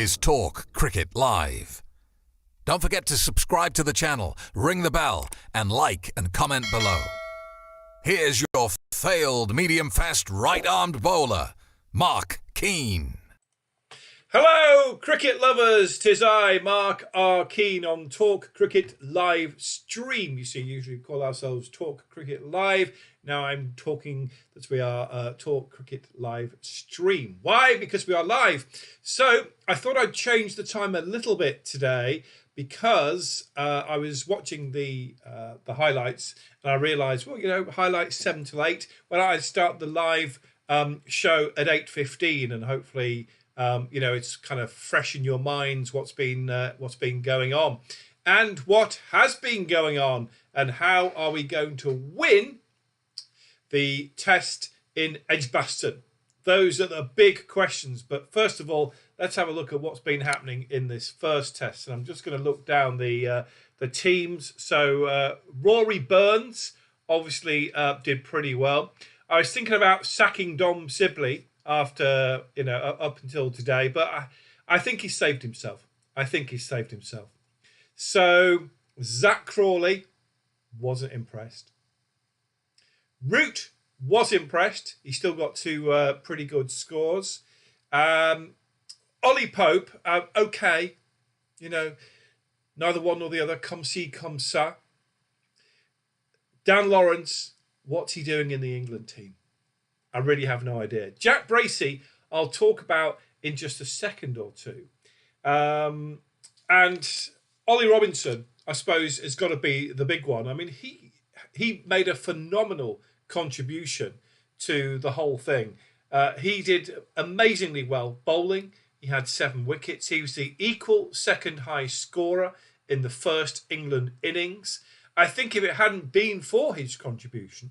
is Talk Cricket Live. Don't forget to subscribe to the channel, ring the bell, and like and comment below. Here's your failed medium-fast right-armed bowler, Mark Keane. Hello, cricket lovers. 'Tis I, Mark R. Keane, on Talk Cricket Live stream. You see, usually we call ourselves Talk Cricket Live. Now I'm talking that we are Talk Cricket Live stream. Why? Because we are live. So I thought I'd change the time a little bit today because I was watching the highlights and I realised, well, you know, highlights 7 till 8. Well, I start the live show at 8:15, and hopefully, you know, it's kind of fresh in your minds what's been going on, and what has been going on, and how are we going to win the test in Edgbaston? Those are the big questions. But first of all, let's have a look at what's been happening in this first test. And I'm just going to look down the teams. So Rory Burns obviously did pretty well. I was thinking about sacking Dom Sibley after, you know, up until today, but I think he saved himself. So Zach Crawley wasn't impressed. Root was impressed. He still got 2 pretty good scores. Ollie Pope, okay. You know, neither one nor the other. Come see, come sa. Dan Lawrence, what's he doing in the England team? I really have no idea. Jack Bracey, I'll talk about in just a second or two. And Ollie Robinson, I suppose, has got to be the big one. I mean, he made a phenomenal contribution to the whole thing. He did amazingly well bowling. He had 7 wickets. He was the equal second highest scorer in the first England innings. I think if it hadn't been for his contribution,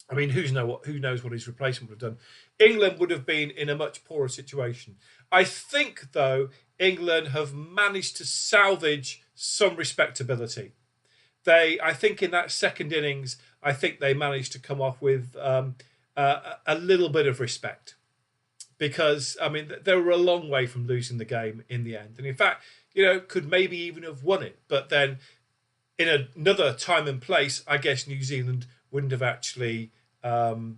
I mean, who knows what his replacement would have done, England would have been in a much poorer situation. I think, though, England have managed to salvage some respectability. I think in that second innings, I think they managed to come off with a little bit of respect, because, I mean, they were a long way from losing the game in the end. And in fact, you know, could maybe even have won it. But then in another time and place, I guess New Zealand wouldn't have actually, thrown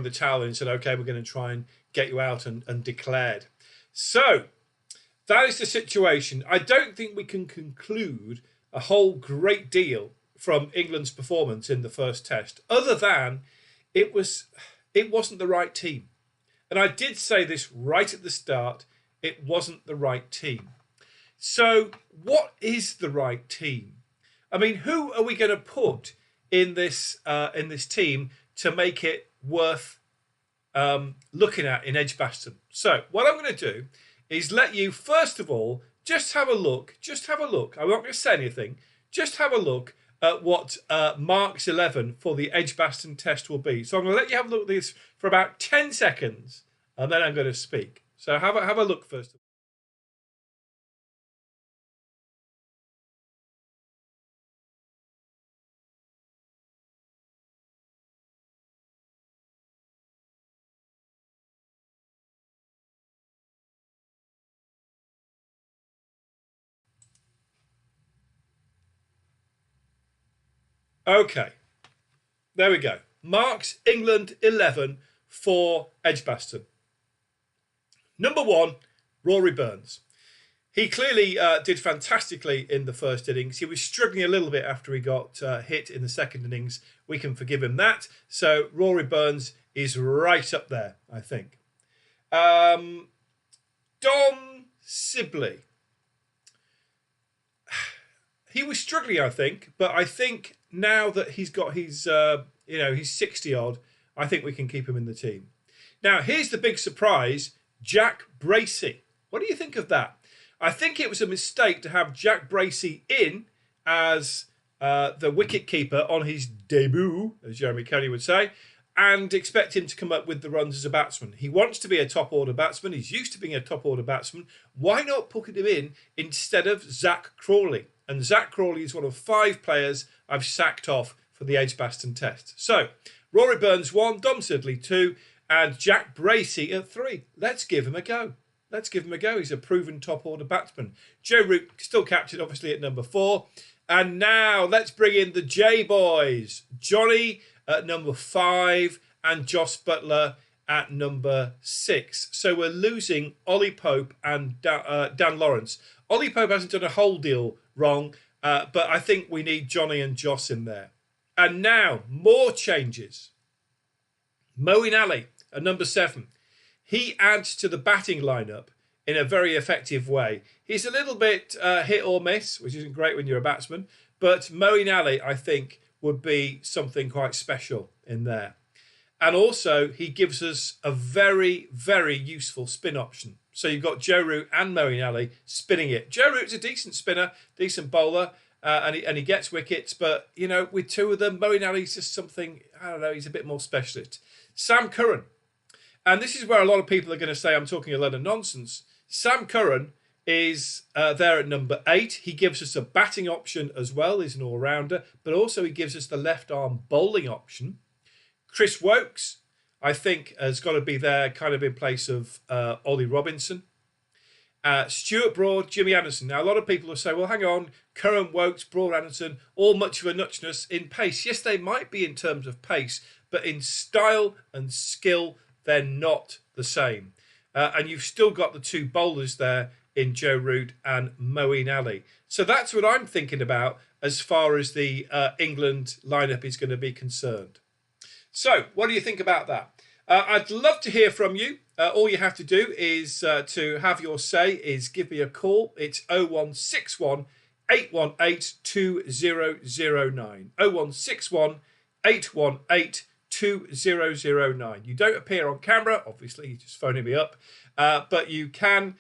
the towel in and said, OK, we're going to try and get you out, and declared. So that is the situation. I don't think we can conclude a whole great deal from England's performance in the first test, other than it wasn't the right team. And I did say this right at the start, it wasn't the right team. So what is the right team? I mean, who are we going to put in this team to make it worth looking at in Edgbaston? So what I'm going to do is let you, first of all, just have a look. I'm not going to say anything. Just have a look at what Mark's 11 for the Edgbaston test will be. So I'm going to let you have a look at this for about 10 seconds, and then I'm going to speak. So have a look first. Okay, there we go. Mark's England 11 for Edgbaston. Number 1, Rory Burns. He clearly did fantastically in the first innings. He was struggling a little bit after he got hit in the second innings. We can forgive him that. So Rory Burns is right up there, I think. Dom Sibley. He was struggling, I think, but I think now that he's got his, he's 60 odd, I think we can keep him in the team. Now, here's the big surprise, Jack Bracey. What do you think of that? I think it was a mistake to have Jack Bracey in as the wicket-keeper on his debut, as Jeremy Kelly would say, and expect him to come up with the runs as a batsman. He wants to be a top-order batsman. He's used to being a top-order batsman. Why not put him in instead of Zach Crawley? And Zach Crawley is one of 5 players I've sacked off for the Edgbaston test. So, Rory Burns 1, Dom Sidley 2, and Jack Bracey at 3. Let's give him a go. let's give him a go. He's a proven top-order batsman. Joe Root still captain, obviously, at number 4. And now let's bring in the J-boys. Johnny at number 5 and Joss Butler at number 6. So we're losing Ollie Pope and Dan Lawrence. Ollie Pope hasn't done a whole deal wrong, but I think we need Johnny and Joss in there. And now, more changes. Moeen Ali at number 7. He adds to the batting lineup in a very effective way. He's a little bit hit or miss, which isn't great when you're a batsman, but Moeen Ali, I think, would be something quite special in there. And also, he gives us a very, very useful spin option. So you've got Joe Root and Moeen Ali spinning it. Joe Root's a decent spinner, decent bowler, and he gets wickets. But, you know, with two of them, Moeen Ali's just something, I don't know, he's a bit more specialist. Sam Curran. And this is where a lot of people are going to say I'm talking a lot of nonsense. Sam Curran is there at number 8. He gives us a batting option as well. He's an all-rounder. But also he gives us the left-arm bowling option. Chris Woakes, I think, has got to be there kind of in place of Ollie Robinson. Stuart Broad, Jimmy Anderson. Now, a lot of people will say, well, hang on, Curran, Woakes, Broad, Anderson, all much of a muchness in pace. Yes, they might be in terms of pace, but in style and skill, they're not the same. And you've still got the two bowlers there in Joe Root and Moeen Ali. So that's what I'm thinking about as far as the England lineup is going to be concerned. So, what do you think about that? I'd love to hear from you. All you have to do is to have your say is give me a call. It's 0161 818 2009. 0161 818 2009. You don't appear on camera, obviously, you're just phoning me up, but you can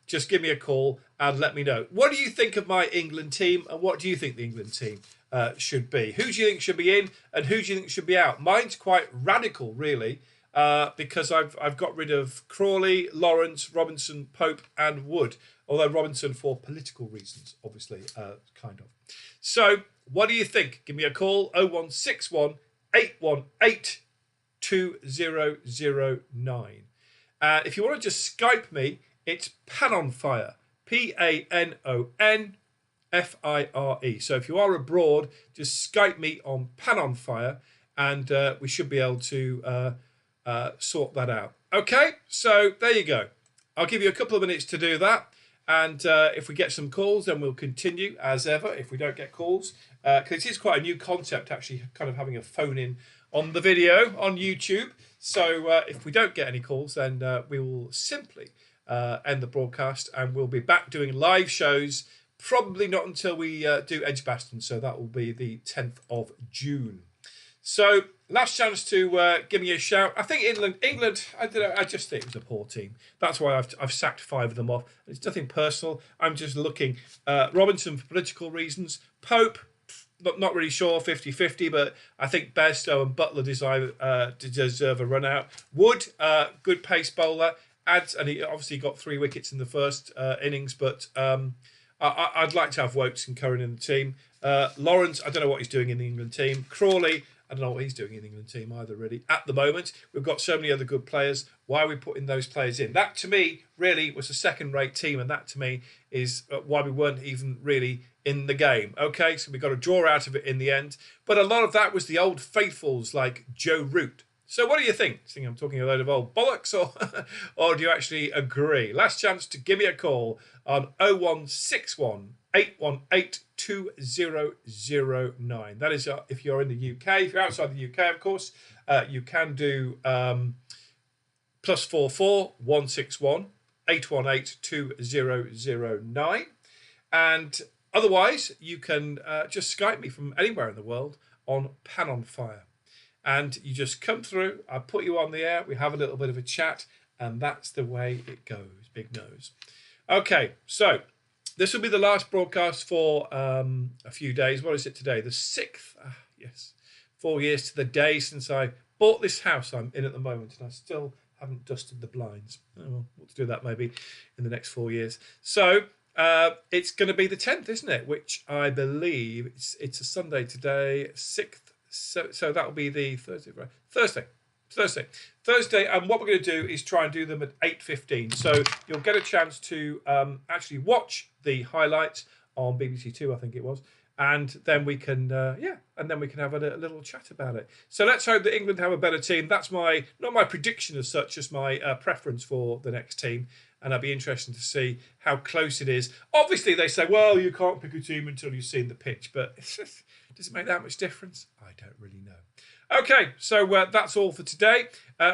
just give me a call and let me know. What do you think of my England team, and what do you think the England team should be? Who do you think should be in, and who do you think should be out? Mine's quite radical, really, because I've got rid of Crawley, Lawrence, Robinson, Pope, and Wood. Although Robinson for political reasons, obviously, kind of. So, what do you think? Give me a call, 0161 818 2009. If you want to just Skype me, it's Panonfire, PANONFIRE. So if you are abroad, just Skype me on Panonfire, and we should be able to sort that out. Okay, so there you go. I'll give you a couple of minutes to do that. And if we get some calls, then we'll continue as ever. If we don't get calls, because it is quite a new concept, actually, kind of having a phone in on the video on YouTube. So if we don't get any calls, then we will simply end the broadcast, and we'll be back doing live shows. Probably not until we do Edgbaston, so that will be the 10th of June. So last chance to give me a shout. I think England. I don't know. I just think it was a poor team. That's why I've sacked 5 of them off. It's nothing personal. I'm just looking. Robinson for political reasons. Pope, not really sure. 50-50, but I think Bairstow and Butler deserve a run out. Wood, good pace bowler. And he obviously got 3 wickets in the first innings, but I'd like to have Woakes and Curran in the team. Lawrence, I don't know what he's doing in the England team. Crawley, I don't know what he's doing in the England team either, really. At the moment, we've got so many other good players. Why are we putting those players in? That, to me, really was a second-rate team, and that, to me, is why we weren't even really in the game. Okay, so we got a draw out of it in the end. But a lot of that was the old faithfuls like Joe Root. So what do you think? Think I'm talking a load of old bollocks, or do you actually agree? Last chance to give me a call on 0161 818 2009. That is if you're in the UK. If you're outside the UK, of course, you can do +44 161 818 2009. And otherwise, you can just Skype me from anywhere in the world on Panonfire. And you just come through, I put you on the air, we have a little bit of a chat, and that's the way it goes. Big nose. Okay, so this will be the last broadcast for a few days. What is it today? The 6th. Yes, 4 years to the day since I bought this house I'm in at the moment, and I still haven't dusted the blinds. Oh, well, we'll do that maybe in the next 4 years. So it's going to be the 10th, isn't it? Which I believe it's a Sunday today, 6th. So that will be the Thursday, right? Thursday. Thursday, and what we're going to do is try and do them at 8:15. So you'll get a chance to actually watch the highlights on BBC Two, I think it was, and then we can have a little chat about it. So let's hope that England have a better team. That's not my prediction as such, just my preference for the next team. And I'd be interested to see how close it is. Obviously, they say, well, you can't pick a team until you've seen the pitch. But does it make that much difference? I don't really know. Okay, so that's all for today.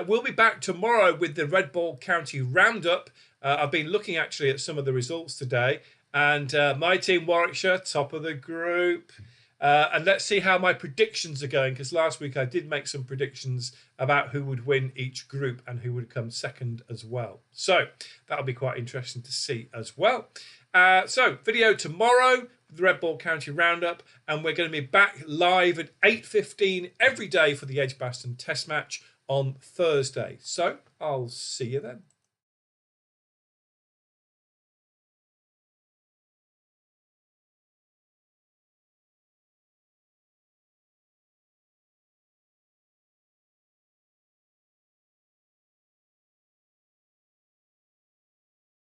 We'll be back tomorrow with the Red Ball County Roundup. I've been looking actually at some of the results today. And my team, Warwickshire, top of the group. And let's see how my predictions are going, because last week I did make some predictions about who would win each group and who would come second as well. So that'll be quite interesting to see as well. So video tomorrow, the Red Ball County Roundup, and we're going to be back live at 8:15 every day for the Edgbaston Test match on Thursday. So I'll see you then.